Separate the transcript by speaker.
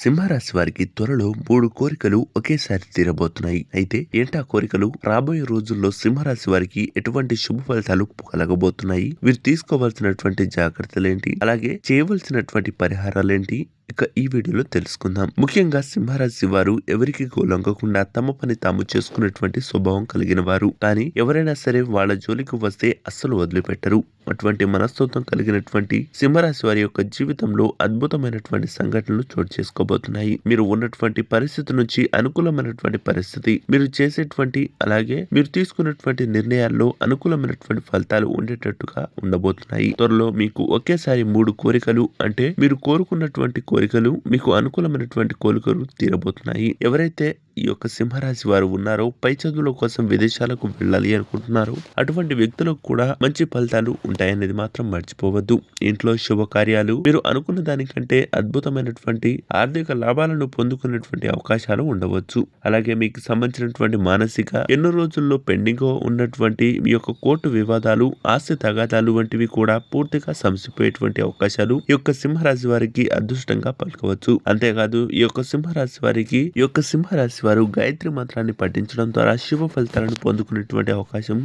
Speaker 1: సింహరాశి వారికి త్వరలో 3 కోరికలు ఒకేసారి తీరబోతున్నాయి. అయితే ఏంటా కోరికలు? రాబోయే రోజుల్లో సింహరాశి వారికి ఎటువంటి శుభ ఫలితాలు కలగబోతున్నాయి? వీరు తీసుకోవాల్సినటువంటి జాగ్రత్తలేంటి? అలాగే చేయవలసినటువంటి పరిహారాలేంటి? ఇక ఈ వీడియోలో తెలుసుకుందాం. ముఖ్యంగా సింహరాశి వారు ఎవరికి లొంగకుండా తమ పని తాము చేసుకునేటువంటి స్వభావం కలిగిన వారు. కానీ ఎవరైనా సరే వాళ్ళ జోలికి వస్తే అస్సలు వదిలిపెట్టరు. అటువంటి మనస్తత్వం కలిగినటువంటి సింహరాశి వారి యొక్క జీవితంలో అద్భుతమైనటువంటి సంఘటనలు చోటు చేసుకోబోతున్నాయి. మీరు ఉన్నటువంటి పరిస్థితి నుంచి అనుకూలమైనటువంటి పరిస్థితి, మీరు చేసేటువంటి అలాగే మీరు తీసుకున్నటువంటి నిర్ణయాల్లో అనుకూలమైనటువంటి ఫలితాలు ఉండేటట్టుగా ఉండబోతున్నాయి. త్వరలో మీకు ఒకేసారి 3 కోరికలు అంటే మీరు కోరుకున్నటువంటి కోరికలు మీకు అనుకూలమైనటువంటి కోరికలు తీరబోతున్నాయి. ఎవరైతే ఈ యొక్క సింహరాశి వారు ఉన్నారో, పై చదువుల కోసం విదేశాలకు వెళ్ళాలి అనుకుంటున్నారో అటువంటి వ్యక్తులకు కూడా మంచి ఫలితాలు ఉంటాయనేది మాత్రం మర్చిపోవద్దు. ఇంట్లో శుభకార్యాలు, మీరు అనుకున్న దానికంటే అద్భుతమైనటువంటి ఆర్థిక లాభాలను పొందుకునేటువంటి అవకాశాలు ఉండవచ్చు. అలాగే మీకు సంబంధించినటువంటి మానసిక ఎన్నో రోజుల్లో పెండింగ్ ఉన్నటువంటి మీ యొక్క కోర్టు వివాదాలు, ఆస్తి తగాదాలు వంటివి కూడా పూర్తిగా సమసిపోయేటువంటి అవకాశాలు ఈ యొక్క సింహరాశి వారికి అదృష్టంగా పలకవచ్చు. అంతేకాదు ఈ యొక్క సింహరాశి వారు గాయత్రి మంత్రాన్ని పఠించడం ద్వారా శుభ ఫలితాలను పొందుకునేటువంటి అవకాశం